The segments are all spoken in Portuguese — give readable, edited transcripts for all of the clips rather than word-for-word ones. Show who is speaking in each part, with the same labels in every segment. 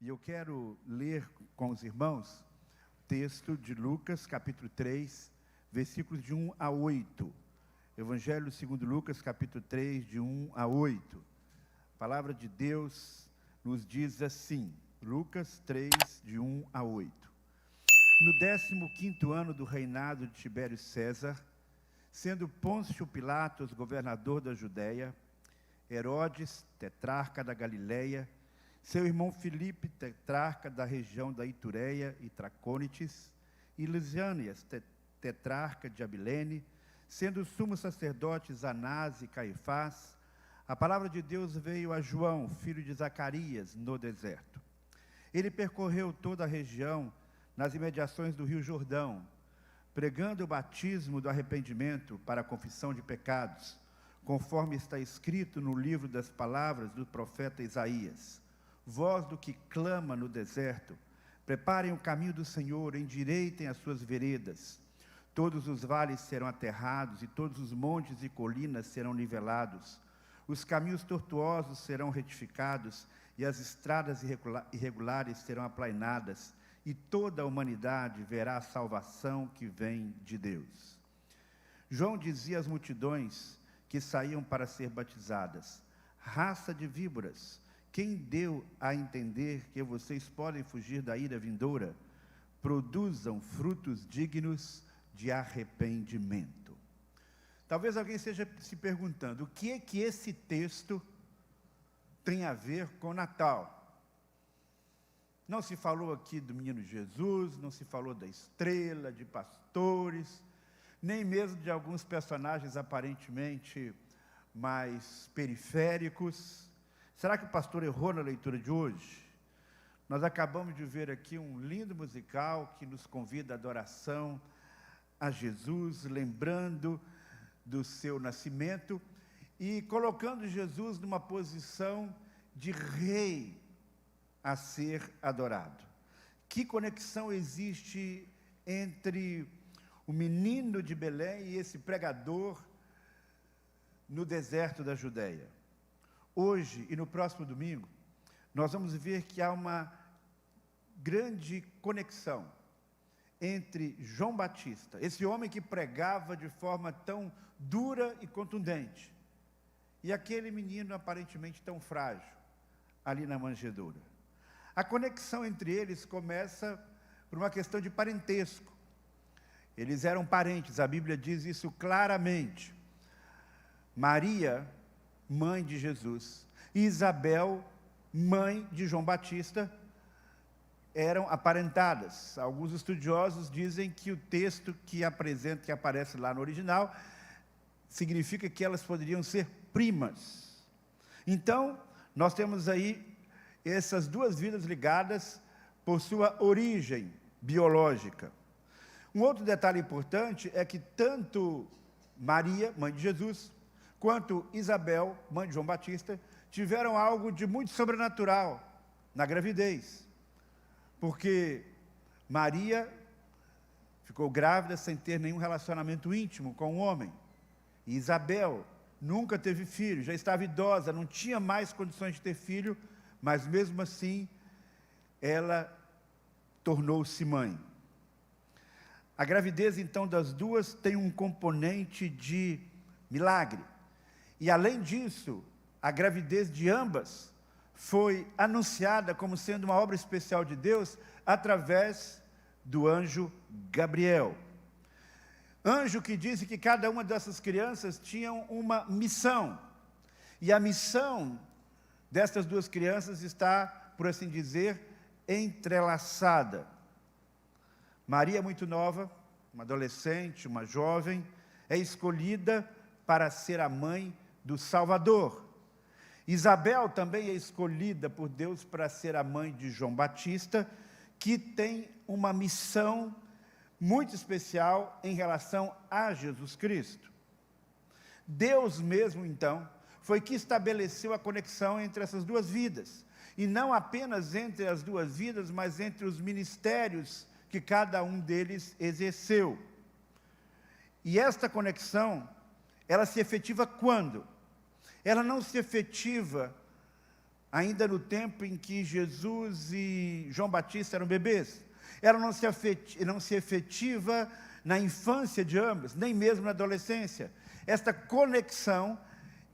Speaker 1: E eu quero ler com os irmãos o texto de Lucas, capítulo 3, versículos de 1 a 8. Evangelho segundo Lucas, capítulo 3, de 1 a 8. A palavra de Deus nos diz assim, Lucas 3, de 1 a 8. No 15º ano do reinado de Tibério César, sendo Pôncio Pilatos governador da Judéia, Herodes, tetrarca da Galileia, seu irmão Filipe, tetrarca da região da Itureia e Tracônites, e Lisânias, tetrarca de Abilene, sendo sumos sacerdotes Anás e Caifás, a palavra de Deus veio a João, filho de Zacarias, no deserto. Ele percorreu toda a região, nas imediações do rio Jordão, pregando o batismo do arrependimento para a confissão de pecados, conforme está escrito no livro das palavras do profeta Isaías. Voz do que clama no deserto, preparem o caminho do Senhor, endireitem as suas veredas. Todos os vales serão aterrados e todos os montes e colinas serão nivelados. Os caminhos tortuosos serão retificados e as estradas irregulares serão aplainadas. E toda a humanidade verá a salvação que vem de Deus. João dizia às multidões que saíam para ser batizadas: raça de víboras, quem deu a entender que vocês podem fugir da ira vindoura? Produzam frutos dignos de arrependimento. Talvez alguém esteja se perguntando, o que é que esse texto tem a ver com Natal? Não se falou aqui do menino Jesus, não se falou da estrela, de pastores, nem mesmo de alguns personagens aparentemente mais periféricos. Será que o pastor errou na leitura de hoje? Nós acabamos de ver aqui um lindo musical que nos convida à adoração a Jesus, lembrando do seu nascimento e colocando Jesus numa posição de rei a ser adorado. Que conexão existe entre o menino de Belém e esse pregador no deserto da Judéia? Hoje e no próximo domingo, nós vamos ver que há uma grande conexão entre João Batista, esse homem que pregava de forma tão dura e contundente, e aquele menino aparentemente tão frágil, ali na manjedoura. A conexão entre eles começa por uma questão de parentesco. Eles eram parentes, a Bíblia diz isso claramente. Maria, mãe de Jesus, e Isabel, mãe de João Batista, eram aparentadas. Alguns estudiosos dizem que o texto que aparece lá no original, significa que elas poderiam ser primas. Então, nós temos aí essas duas vidas ligadas por sua origem biológica. Um outro detalhe importante é que tanto Maria, mãe de Jesus, quanto Isabel, mãe de João Batista, tiveram algo de muito sobrenatural na gravidez. Porque Maria ficou grávida sem ter nenhum relacionamento íntimo com o homem. E Isabel nunca teve filho, já estava idosa, não tinha mais condições de ter filho, mas mesmo assim, ela tornou-se mãe. A gravidez, então, das duas tem um componente de milagre. E, além disso, a gravidez de ambas foi anunciada como sendo uma obra especial de Deus através do anjo Gabriel. Anjo que disse que cada uma dessas crianças tinha uma missão. E a missão destas duas crianças está, por assim dizer, entrelaçada. Maria, muito nova, uma adolescente, uma jovem, é escolhida para ser a mãe do Salvador. Isabel também é escolhida por Deus para ser a mãe de João Batista, que tem uma missão muito especial em relação a Jesus Cristo. Deus mesmo, então, foi que estabeleceu a conexão entre essas duas vidas. E não apenas entre as duas vidas, mas entre os ministérios que cada um deles exerceu. E esta conexão, ela se efetiva quando? Ela não se efetiva ainda no tempo em que Jesus e João Batista eram bebês. Ela não se efetiva na infância de ambos, nem mesmo na adolescência. Esta conexão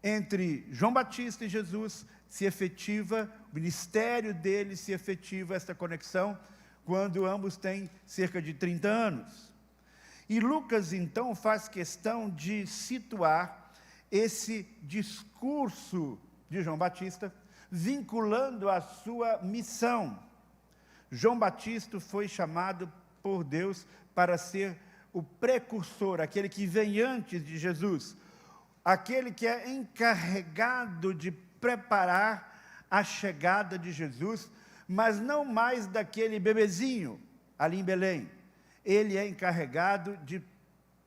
Speaker 1: entre João Batista e Jesus se efetiva, o ministério dele se efetiva, esta conexão, quando ambos têm cerca de 30 anos. E Lucas, então, faz questão de situar esse discurso de João Batista, vinculando a sua missão. João Batista foi chamado por Deus para ser o precursor, aquele que vem antes de Jesus, aquele que é encarregado de preparar a chegada de Jesus, mas não mais daquele bebezinho ali em Belém. Ele é encarregado de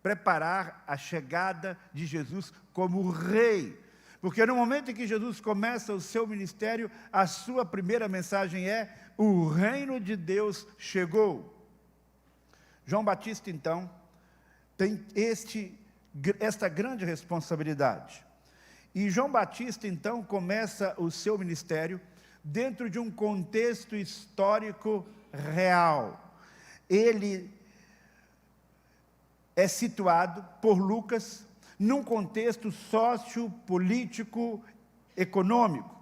Speaker 1: preparar a chegada de Jesus como rei. Porque no momento em que Jesus começa o seu ministério, a sua primeira mensagem é: o reino de Deus chegou. João Batista, então, tem esta grande responsabilidade. E João Batista, então, começa o seu ministério dentro de um contexto histórico real. Ele é situado por Lucas num contexto sociopolítico econômico.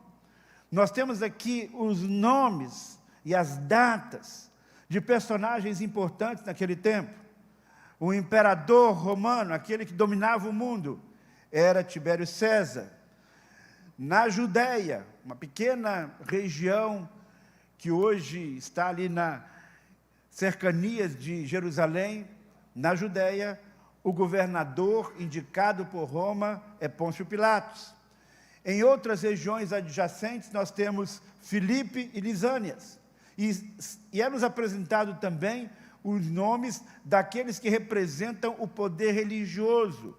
Speaker 1: Nós temos aqui os nomes e as datas de personagens importantes naquele tempo. O imperador romano, aquele que dominava o mundo, era Tibério César. Na Judéia, uma pequena região que hoje está ali nas cercanias de Jerusalém, na Judéia, o governador indicado por Roma é Pôncio Pilatos. Em outras regiões adjacentes, nós temos Filipe e Lisânias. E é nos apresentado também os nomes daqueles que representam o poder religioso.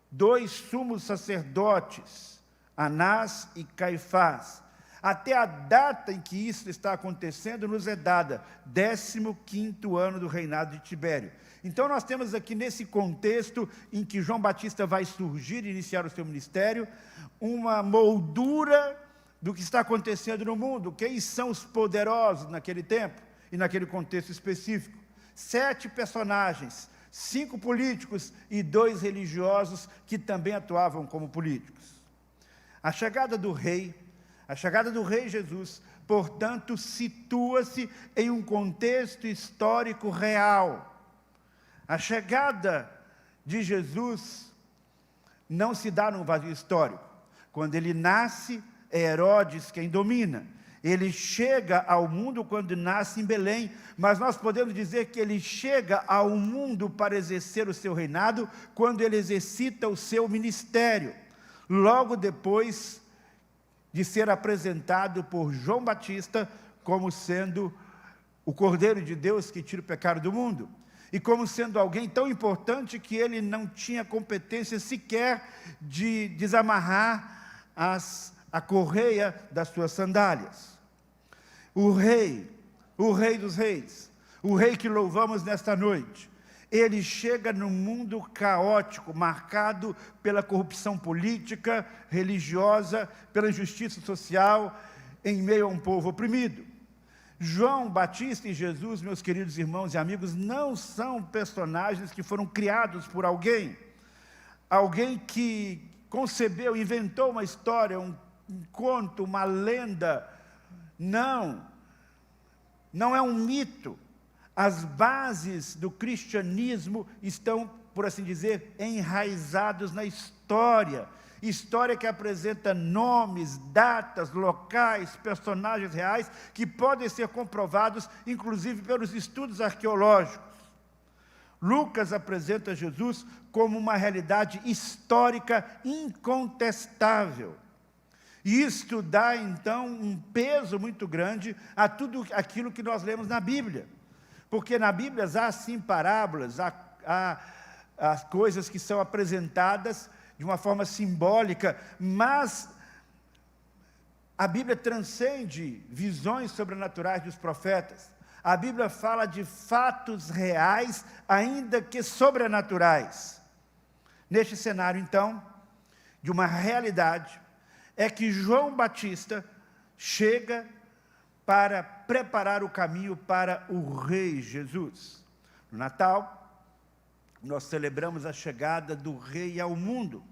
Speaker 1: 2 sumos sacerdotes, Anás e Caifás. Até a data em que isso está acontecendo nos é dada, 15º ano do reinado de Tibério. Então nós temos aqui nesse contexto em que João Batista vai surgir e iniciar o seu ministério, uma moldura do que está acontecendo no mundo. Quem são os poderosos naquele tempo e naquele contexto específico? 7 personagens, 5 políticos e 2 religiosos que também atuavam como políticos. A chegada do rei Jesus, portanto, situa-se em um contexto histórico real. A chegada de Jesus não se dá num vazio histórico. Quando ele nasce, é Herodes quem domina. Ele chega ao mundo quando nasce em Belém, mas nós podemos dizer que ele chega ao mundo para exercer o seu reinado quando ele exercita o seu ministério, logo depois de ser apresentado por João Batista como sendo o Cordeiro de Deus que tira o pecado do mundo, e como sendo alguém tão importante que ele não tinha competência sequer de desamarrar a correia das suas sandálias. O rei dos reis, o rei que louvamos nesta noite, ele chega num mundo caótico, marcado pela corrupção política, religiosa, pela injustiça social, em meio a um povo oprimido. João Batista e Jesus, meus queridos irmãos e amigos, não são personagens que foram criados por alguém que concebeu, inventou uma história, um conto, uma lenda. Não é um mito. As bases do cristianismo estão, por assim dizer, enraizados na história. História que apresenta nomes, datas, locais, personagens reais, que podem ser comprovados, inclusive, pelos estudos arqueológicos. Lucas apresenta Jesus como uma realidade histórica incontestável. E isto dá, então, um peso muito grande a tudo aquilo que nós lemos na Bíblia. Porque na Bíblia há, sim, parábolas, há as coisas que são apresentadas de uma forma simbólica, mas a Bíblia transcende visões sobrenaturais dos profetas. A Bíblia fala de fatos reais, ainda que sobrenaturais. Neste cenário, então, de uma realidade, é que João Batista chega para preparar o caminho para o Rei Jesus. No Natal, nós celebramos a chegada do Rei ao mundo.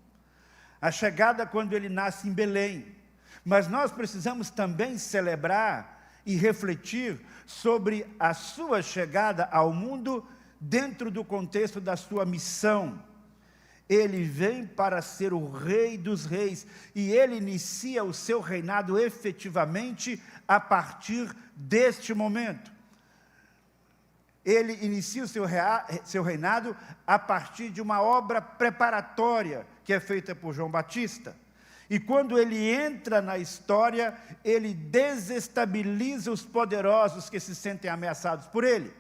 Speaker 1: A chegada quando ele nasce em Belém. Mas nós precisamos também celebrar e refletir sobre a sua chegada ao mundo dentro do contexto da sua missão. Ele vem para ser o Rei dos Reis e ele inicia o seu reinado efetivamente a partir deste momento. Ele inicia o seu reinado a partir de uma obra preparatória que é feita por João Batista. E quando ele entra na história, ele desestabiliza os poderosos que se sentem ameaçados por ele.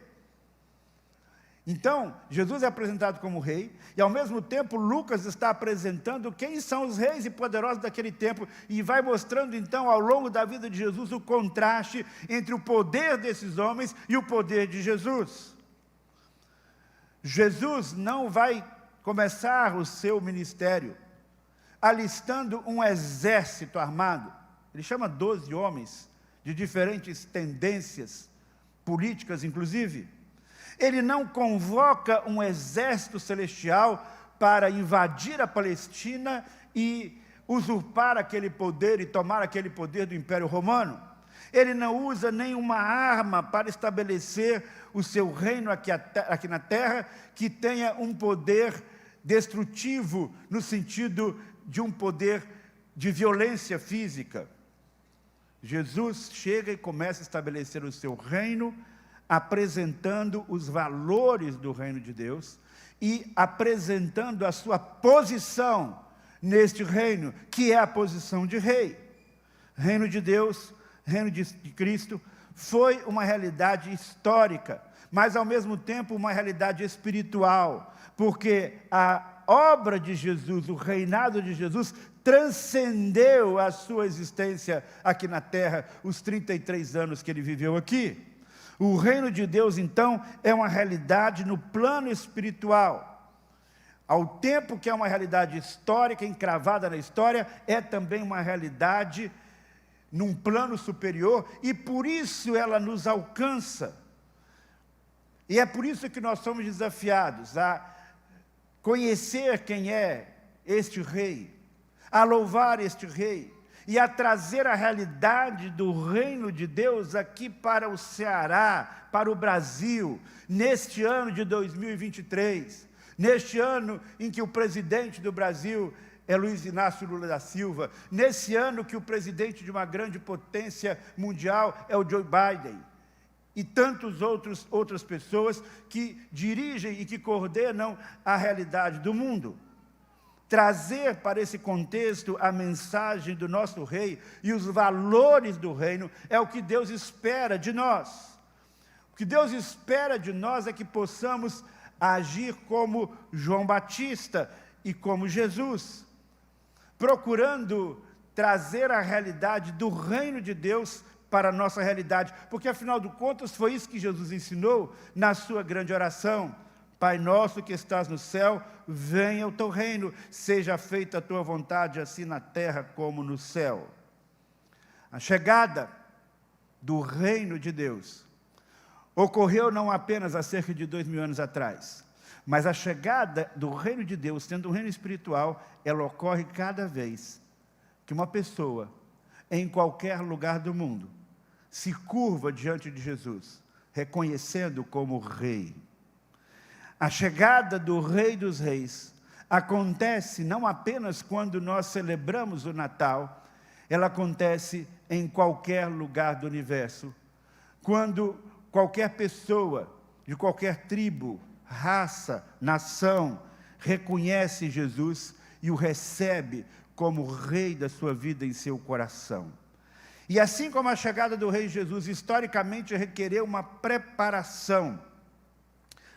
Speaker 1: Então, Jesus é apresentado como rei, e ao mesmo tempo Lucas está apresentando quem são os reis e poderosos daquele tempo, e vai mostrando então ao longo da vida de Jesus o contraste entre o poder desses homens e o poder de Jesus. Jesus não vai começar o seu ministério alistando um exército armado. Ele chama 12 homens de diferentes tendências políticas, inclusive. Ele não convoca um exército celestial para invadir a Palestina e usurpar aquele poder e tomar aquele poder do Império Romano. Ele não usa nenhuma arma para estabelecer o seu reino aqui na terra que tenha um poder destrutivo no sentido de um poder de violência física. Jesus chega e começa a estabelecer o seu reino, apresentando os valores do reino de Deus e apresentando a sua posição neste reino, que é a posição de rei. Reino de Deus, reino de Cristo, foi uma realidade histórica, mas ao mesmo tempo uma realidade espiritual, porque a obra de Jesus, o reinado de Jesus, transcendeu a sua existência aqui na terra, os 33 anos que ele viveu aqui. O reino de Deus, então, é uma realidade no plano espiritual. Ao tempo que é uma realidade histórica, encravada na história, é também uma realidade num plano superior, e por isso ela nos alcança. E é por isso que nós somos desafiados a conhecer quem é este rei, a louvar este rei, e a trazer a realidade do reino de Deus aqui para o Ceará, para o Brasil, neste ano de 2023, neste ano em que o presidente do Brasil é Luiz Inácio Lula da Silva, nesse ano que o presidente de uma grande potência mundial é o Joe Biden, e tantas outras pessoas que dirigem e que coordenam a realidade do mundo. Trazer para esse contexto a mensagem do nosso rei e os valores do reino é o que Deus espera de nós. O que Deus espera de nós é que possamos agir como João Batista e como Jesus, procurando trazer a realidade do reino de Deus para a nossa realidade, porque afinal de contas foi isso que Jesus ensinou na sua grande oração. Pai nosso que estás no céu, venha o teu reino, seja feita a tua vontade, assim na terra como no céu. A chegada do reino de Deus ocorreu não apenas há cerca de 2000 anos atrás, mas a chegada do reino de Deus, sendo um reino espiritual, ela ocorre cada vez que uma pessoa, em qualquer lugar do mundo, se curva diante de Jesus, reconhecendo como rei. A chegada do Rei dos Reis acontece não apenas quando nós celebramos o Natal, ela acontece em qualquer lugar do universo. Quando qualquer pessoa, de qualquer tribo, raça, nação, reconhece Jesus e o recebe como Rei da sua vida em seu coração. E assim como a chegada do Rei Jesus historicamente requereu uma preparação,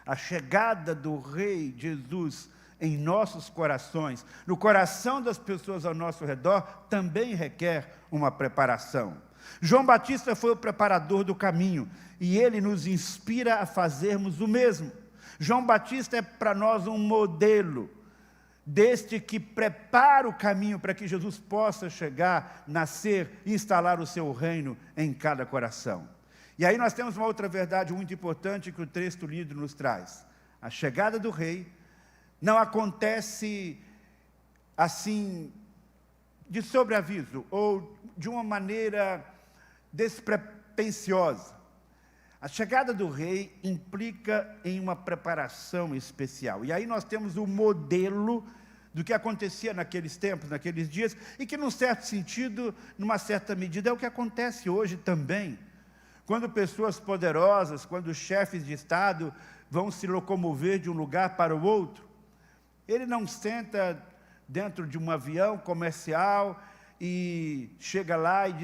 Speaker 1: a chegada do Rei Jesus em nossos corações, no coração das pessoas ao nosso redor, também requer uma preparação. João Batista foi o preparador do caminho, e ele nos inspira a fazermos o mesmo. João Batista é para nós um modelo deste que prepara o caminho para que Jesus possa chegar, nascer e instalar o seu reino em cada coração. E aí nós temos uma outra verdade muito importante que o texto lido nos traz. A chegada do rei não acontece assim, de sobreaviso, ou de uma maneira despretensiosa. A chegada do rei implica em uma preparação especial. E aí nós temos o modelo do que acontecia naqueles tempos, naqueles dias, e que, num certo sentido, numa certa medida, é o que acontece hoje também. Quando pessoas poderosas, quando chefes de Estado vão se locomover de um lugar para o outro, ele não senta dentro de um avião comercial e chega lá e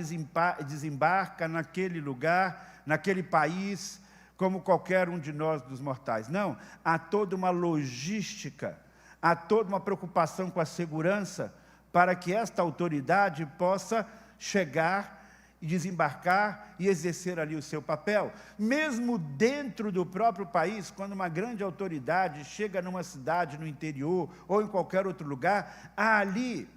Speaker 1: desembarca naquele lugar, naquele país, como qualquer um de nós dos mortais. Não, há toda uma logística, há toda uma preocupação com a segurança para que esta autoridade possa chegar e desembarcar e exercer ali o seu papel. Mesmo dentro do próprio país, quando uma grande autoridade chega numa cidade no interior ou em qualquer outro lugar, há ali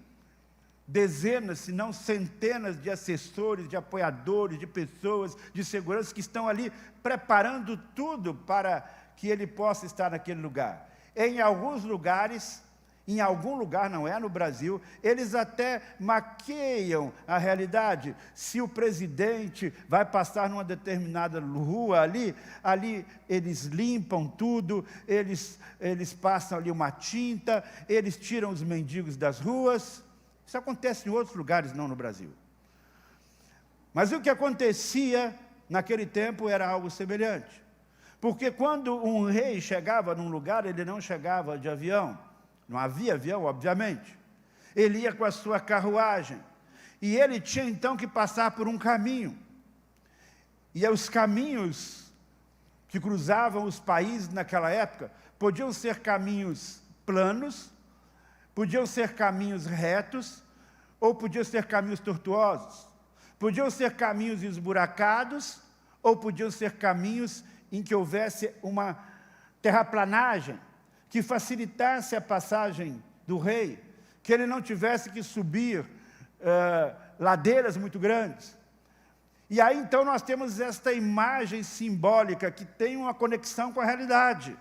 Speaker 1: dezenas, se não centenas de assessores, de apoiadores, de pessoas de segurança que estão ali preparando tudo para que ele possa estar naquele lugar. Em alguns lugares, em algum lugar, não é no Brasil, eles até maqueiam a realidade. Se o presidente vai passar numa determinada rua ali eles limpam tudo, eles passam ali uma tinta, eles tiram os mendigos das ruas. Isso acontece em outros lugares, não no Brasil. Mas o que acontecia naquele tempo era algo semelhante. Porque quando um rei chegava num lugar, ele não chegava de avião. Não havia avião, obviamente. Ele ia com a sua carruagem. E ele tinha então que passar por um caminho. E os caminhos que cruzavam os países naquela época podiam ser caminhos planos, podiam ser caminhos retos, ou podiam ser caminhos tortuosos. Podiam ser caminhos esburacados, ou podiam ser caminhos em que houvesse uma terraplanagem, que facilitasse a passagem do rei, que ele não tivesse que subir ladeiras muito grandes. E aí então nós temos esta imagem simbólica que tem uma conexão com a realidade.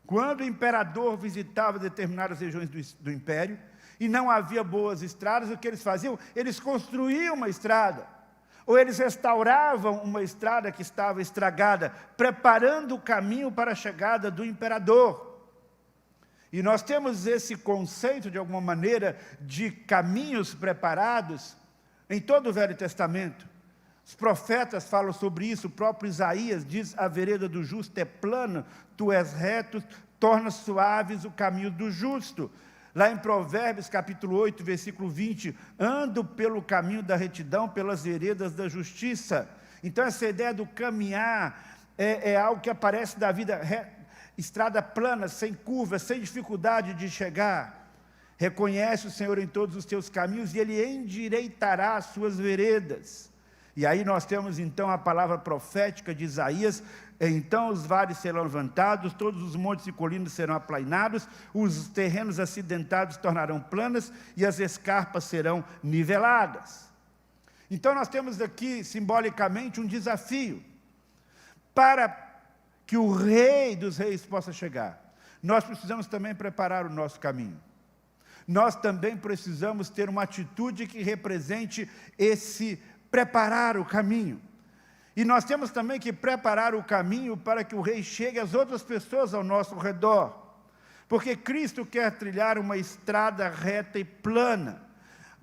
Speaker 1: Quando o imperador visitava determinadas regiões do império, e não havia boas estradas, o que eles faziam? Eles construíam uma estrada, ou eles restauravam uma estrada que estava estragada, preparando o caminho para a chegada do imperador. E nós temos esse conceito, de alguma maneira, de caminhos preparados em todo o Velho Testamento. Os profetas falam sobre isso, o próprio Isaías diz: a vereda do justo é plana, tu és reto, torna suaves o caminho do justo. Lá em Provérbios, capítulo 8, versículo 20, ando pelo caminho da retidão, pelas veredas da justiça. Então, essa ideia do caminhar é algo que aparece da vida, estrada plana, sem curvas, sem dificuldade de chegar. Reconhece o Senhor em todos os teus caminhos e Ele endireitará as suas veredas. E aí nós temos então a palavra profética de Isaías: então os vales serão levantados, todos os montes e colinas serão aplainados, os terrenos acidentados tornarão planas e as escarpas serão niveladas. Então nós temos aqui simbolicamente um desafio. Para que o Rei dos Reis possa chegar, nós precisamos também preparar o nosso caminho. Nós também precisamos ter uma atitude que represente esse preparar o caminho. E nós temos também que preparar o caminho para que o rei chegue às outras pessoas ao nosso redor. Porque Cristo quer trilhar uma estrada reta e plana.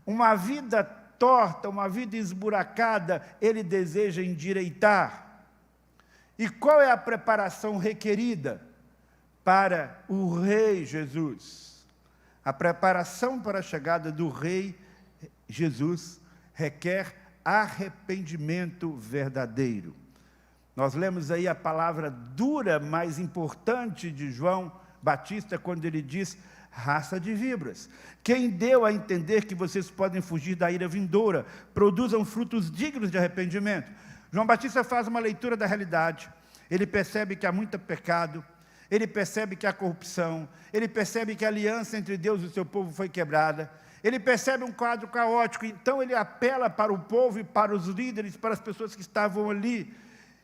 Speaker 1: Uma vida torta, uma vida esburacada, Ele deseja endireitar. E qual é a preparação requerida para o Rei Jesus? A preparação para a chegada do Rei Jesus requer arrependimento verdadeiro. Nós lemos aí a palavra dura, mas importante de João Batista, quando ele diz: raça de víboras, quem deu a entender que vocês podem fugir da ira vindoura? Produzam frutos dignos de arrependimento. João Batista faz uma leitura da realidade. Ele percebe que há muito pecado, ele percebe que há corrupção, ele percebe que a aliança entre Deus e o seu povo foi quebrada, ele percebe um quadro caótico, então ele apela para o povo e para os líderes, para as pessoas que estavam ali,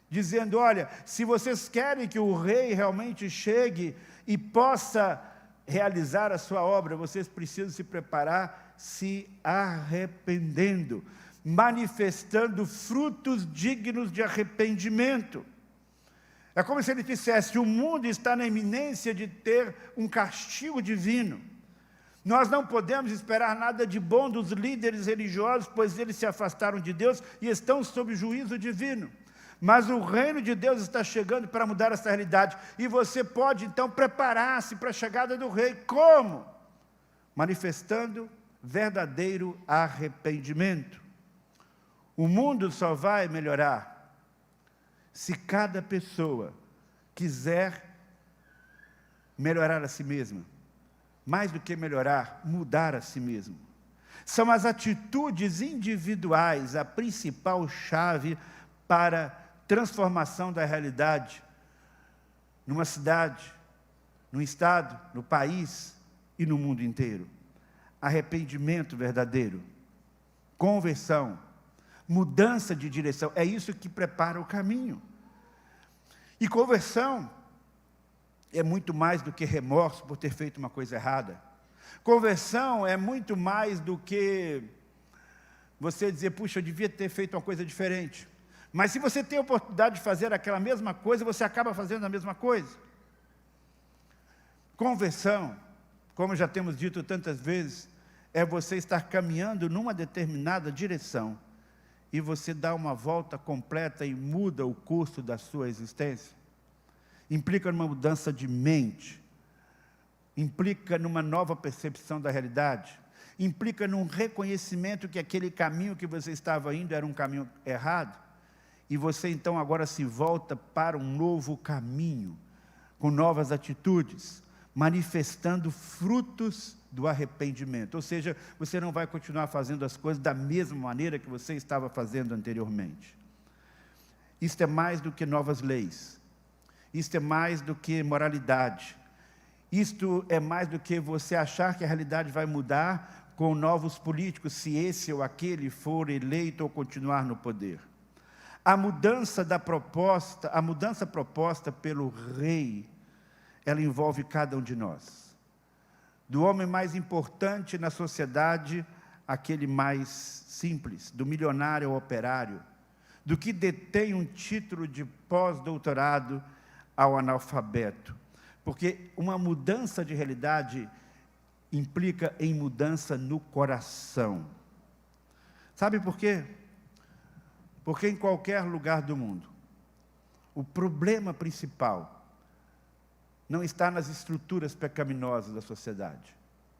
Speaker 1: dizendo: olha, se vocês querem que o rei realmente chegue e possa realizar a sua obra, vocês precisam se preparar se arrependendo, manifestando frutos dignos de arrependimento. É como se ele dissesse: o mundo está na iminência de ter um castigo divino. Nós não podemos esperar nada de bom dos líderes religiosos, pois eles se afastaram de Deus e estão sob juízo divino. Mas o reino de Deus está chegando para mudar essa realidade. E você pode, então, preparar-se para a chegada do rei. Como? Manifestando verdadeiro arrependimento. O mundo só vai melhorar se cada pessoa quiser melhorar a si mesma. Mais do que melhorar, mudar a si mesmo. São as atitudes individuais a principal chave para transformação da realidade numa cidade, num estado, no país e no mundo inteiro. Arrependimento verdadeiro, conversão, mudança de direção, é isso que prepara o caminho. E conversão é muito mais do que remorso por ter feito uma coisa errada. Conversão é muito mais do que você dizer: puxa, eu devia ter feito uma coisa diferente. Mas se você tem a oportunidade de fazer aquela mesma coisa, você acaba fazendo a mesma coisa. Conversão, como já temos dito tantas vezes, é você estar caminhando numa determinada direção e você dá uma volta completa e muda o curso da sua existência. Implica numa mudança de mente, implica numa nova percepção da realidade, implica num reconhecimento que aquele caminho que você estava indo era um caminho errado, e você então agora se volta para um novo caminho, com novas atitudes, manifestando frutos do arrependimento. Ou seja, você não vai continuar fazendo as coisas da mesma maneira que você estava fazendo anteriormente. Isto é mais do que novas leis. Isto é mais do que moralidade. Isto é mais do que você achar que a realidade vai mudar com novos políticos, se esse ou aquele for eleito ou continuar no poder. A mudança proposta pelo rei, ela envolve cada um de nós. Do homem mais importante na sociedade, aquele mais simples, do milionário ao operário, do que detém um título de pós-doutorado ao analfabeto. Porque uma mudança de realidade implica em mudança no coração. Sabe por quê? Porque em qualquer lugar do mundo, o problema principal não está nas estruturas pecaminosas da sociedade.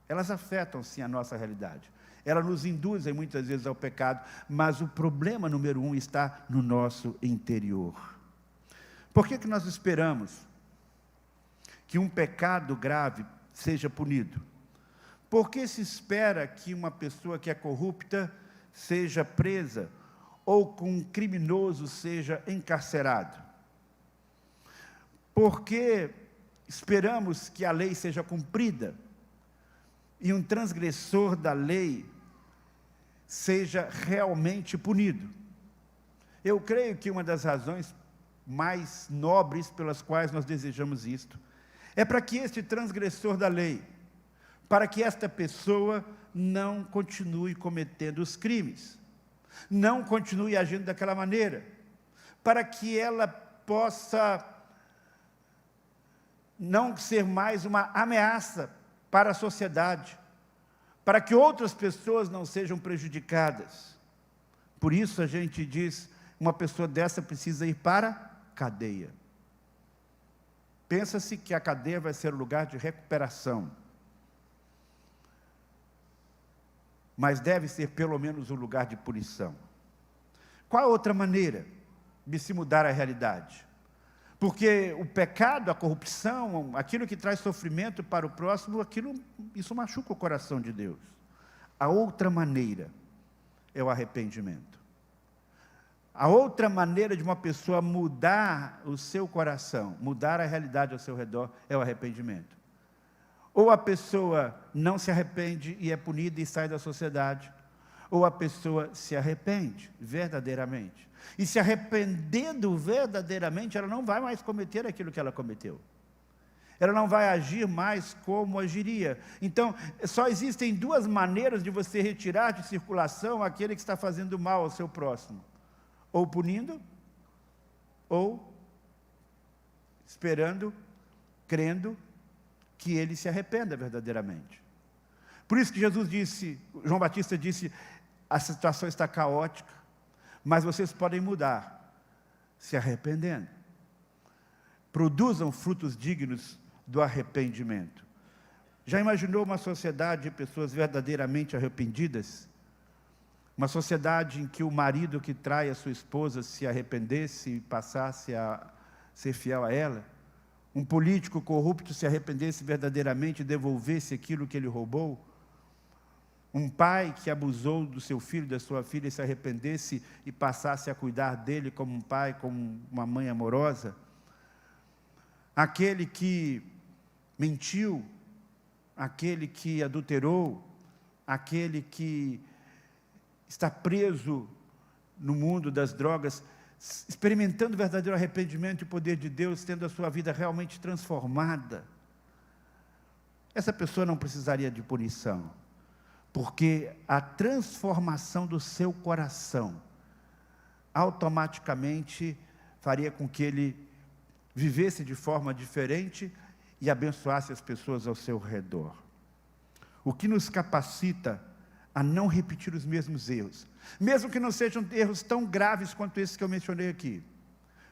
Speaker 1: Elas afetam, sim, a nossa realidade. Elas nos induzem, muitas vezes, ao pecado, mas o problema número 1 está no nosso interior. Por que nós esperamos que um pecado grave seja punido? Por que se espera que uma pessoa que é corrupta seja presa ou que um criminoso seja encarcerado? Por que esperamos que a lei seja cumprida e um transgressor da lei seja realmente punido? Eu creio que uma das razões mais nobres pelas quais nós desejamos isto é para que este transgressor da lei, para que esta pessoa não continue cometendo os crimes, não continue agindo daquela maneira, para que ela possa não ser mais uma ameaça para a sociedade, para que outras pessoas não sejam prejudicadas. Por isso a gente diz, uma pessoa dessa precisa ir para a cadeia. Pensa-se que a cadeia vai ser o lugar de recuperação, mas deve ser pelo menos um lugar de punição. Qual a outra maneira de se mudar a realidade? Porque o pecado, a corrupção, aquilo que traz sofrimento para o próximo, isso machuca o coração de Deus. A outra maneira é o arrependimento. A outra maneira de uma pessoa mudar o seu coração, mudar a realidade ao seu redor, é o arrependimento. Ou a pessoa não se arrepende e é punida e sai da sociedade, ou a pessoa se arrepende verdadeiramente. E se arrependendo verdadeiramente, ela não vai mais cometer aquilo que ela cometeu. Ela não vai agir mais como agiria. Então, só existem duas maneiras de você retirar de circulação aquele que está fazendo mal ao seu próximo. Ou punindo, ou esperando, crendo que ele se arrependa verdadeiramente. Por isso que Jesus disse, João Batista disse, a situação está caótica, mas vocês podem mudar, se arrependendo. Produzam frutos dignos do arrependimento. Já imaginou uma sociedade de pessoas verdadeiramente arrependidas? Uma sociedade em que o marido que trai a sua esposa se arrependesse e passasse a ser fiel a ela? Um político corrupto se arrependesse verdadeiramente e devolvesse aquilo que ele roubou? Um pai que abusou do seu filho, da sua filha, e se arrependesse e passasse a cuidar dele como um pai, como uma mãe amorosa? Aquele que mentiu, aquele que adulterou, aquele que está preso no mundo das drogas, experimentando o verdadeiro arrependimento e o poder de Deus, tendo a sua vida realmente transformada. Essa pessoa não precisaria de punição, porque a transformação do seu coração automaticamente faria com que ele vivesse de forma diferente e abençoasse as pessoas ao seu redor. O que nos capacita a não repetir os mesmos erros, mesmo que não sejam erros tão graves quanto esses que eu mencionei aqui.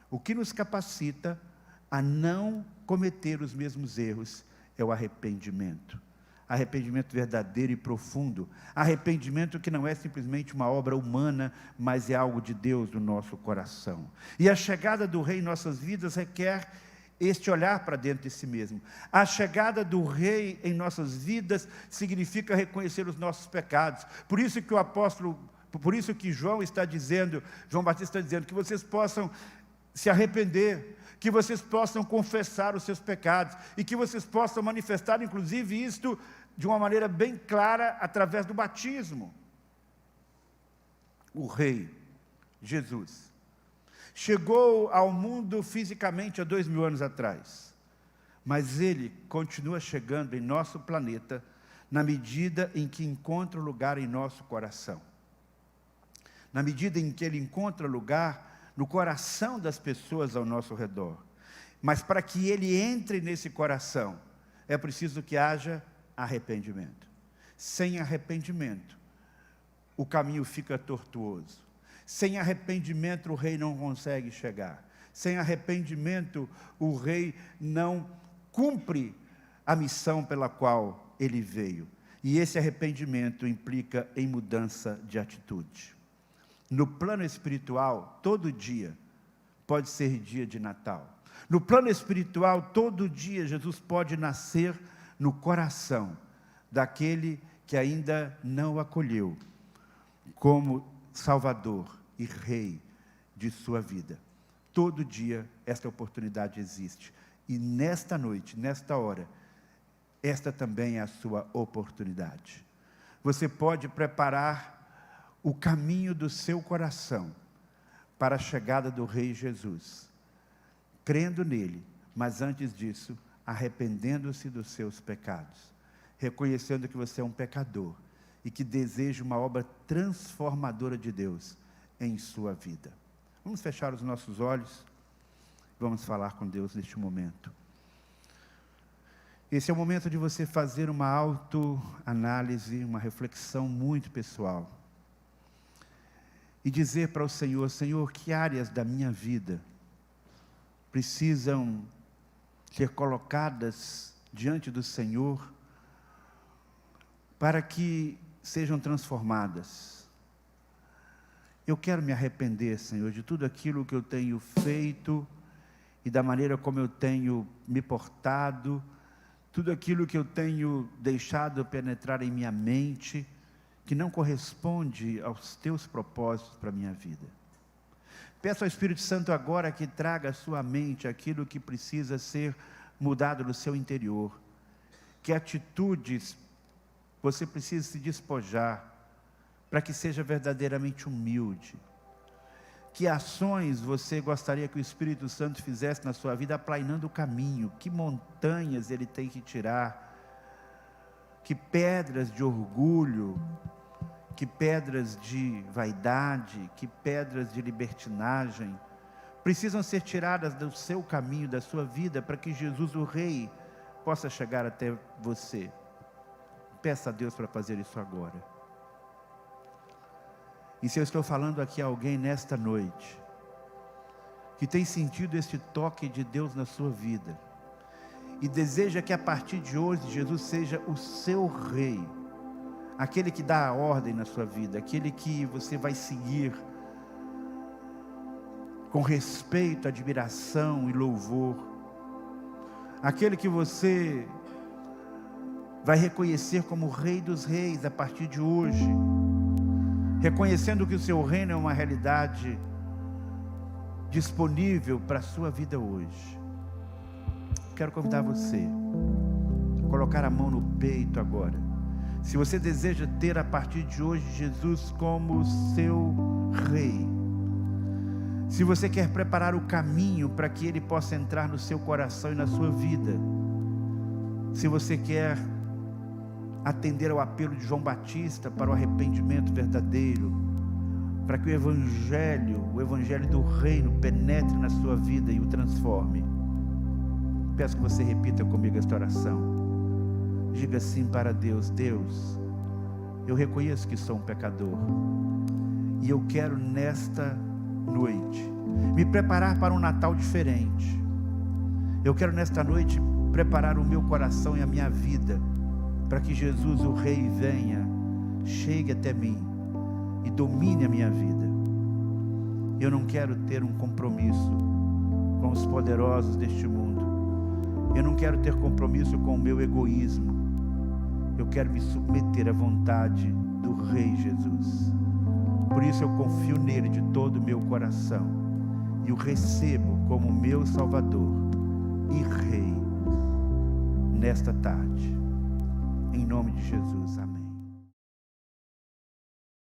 Speaker 1: O que nos capacita a não cometer os mesmos erros é o arrependimento. Arrependimento verdadeiro e profundo. Arrependimento que não é simplesmente uma obra humana, mas é algo de Deus no nosso coração. E a chegada do Rei em nossas vidas requer este olhar para dentro de si mesmo. A chegada do Rei em nossas vidas significa reconhecer os nossos pecados. Por isso que João está dizendo, João Batista está dizendo, que vocês possam se arrepender, que vocês possam confessar os seus pecados, e que vocês possam manifestar, inclusive, isto de uma maneira bem clara, através do batismo. O Rei, Jesus, chegou ao mundo fisicamente há 2000 anos atrás, mas Ele continua chegando em nosso planeta, na medida em que encontra lugar em nosso coração. Na medida em que Ele encontra lugar no coração das pessoas ao nosso redor. Mas para que Ele entre nesse coração, é preciso que haja arrependimento. Sem arrependimento, o caminho fica tortuoso. Sem arrependimento, o Rei não consegue chegar. Sem arrependimento, o Rei não cumpre a missão pela qual Ele veio. E esse arrependimento implica em mudança de atitude. No plano espiritual, todo dia pode ser dia de Natal. No plano espiritual, todo dia Jesus pode nascer no coração daquele que ainda não o acolheu como Salvador e Rei de sua vida. Todo dia esta oportunidade existe. E nesta noite, nesta hora, esta também é a sua oportunidade. Você pode preparar o caminho do seu coração para a chegada do Rei Jesus, crendo nele, mas antes disso, arrependendo-se dos seus pecados, reconhecendo que você é um pecador e que deseja uma obra transformadora de Deus em sua vida. Vamos fechar os nossos olhos, vamos falar com Deus neste momento. Esse é o momento de você fazer uma autoanálise, uma reflexão muito pessoal. E dizer para o Senhor: Senhor, que áreas da minha vida precisam ser colocadas diante do Senhor para que sejam transformadas. Eu quero me arrepender, Senhor, de tudo aquilo que eu tenho feito e da maneira como eu tenho me portado, tudo aquilo que eu tenho deixado penetrar em minha mente, que não corresponde aos teus propósitos para a minha vida. Peça ao Espírito Santo agora que traga à sua mente aquilo que precisa ser mudado no seu interior. Que atitudes você precisa se despojar para que seja verdadeiramente humilde. Que ações você gostaria que o Espírito Santo fizesse na sua vida, aplainando o caminho? Que montanhas ele tem que tirar? Que pedras de orgulho, que pedras de vaidade, que pedras de libertinagem precisam ser tiradas do seu caminho, da sua vida, para que Jesus, o Rei, possa chegar até você. Peça a Deus para fazer isso agora. E se eu estou falando aqui a alguém nesta noite, que tem sentido este toque de Deus na sua vida, e deseja que a partir de hoje Jesus seja o seu Rei, aquele que dá a ordem na sua vida, aquele que você vai seguir com respeito, admiração e louvor, aquele que você vai reconhecer como Rei dos Reis a partir de hoje, reconhecendo que o seu reino é uma realidade disponível para a sua vida hoje. Quero convidar você a colocar a mão no peito agora. Se você deseja ter a partir de hoje Jesus como seu Rei, se você quer preparar o caminho para que Ele possa entrar no seu coração e na sua vida, se você quer atender ao apelo de João Batista para o arrependimento verdadeiro, para que o Evangelho do Reino penetre na sua vida e o transforme, peço que você repita comigo esta oração. Diga assim para Deus: Deus, eu reconheço que sou um pecador, e eu quero nesta noite me preparar para um Natal diferente. Eu quero nesta noite preparar o meu coração e a minha vida, para que Jesus, o Rei, venha, chegue até mim e domine a minha vida. Eu não quero ter um compromisso com os poderosos deste mundo. Eu não quero ter compromisso com o meu egoísmo. Eu quero me submeter à vontade do Rei Jesus. Por isso eu confio nele de todo o meu coração e o recebo como meu Salvador e Rei nesta tarde. Em nome de Jesus, amém.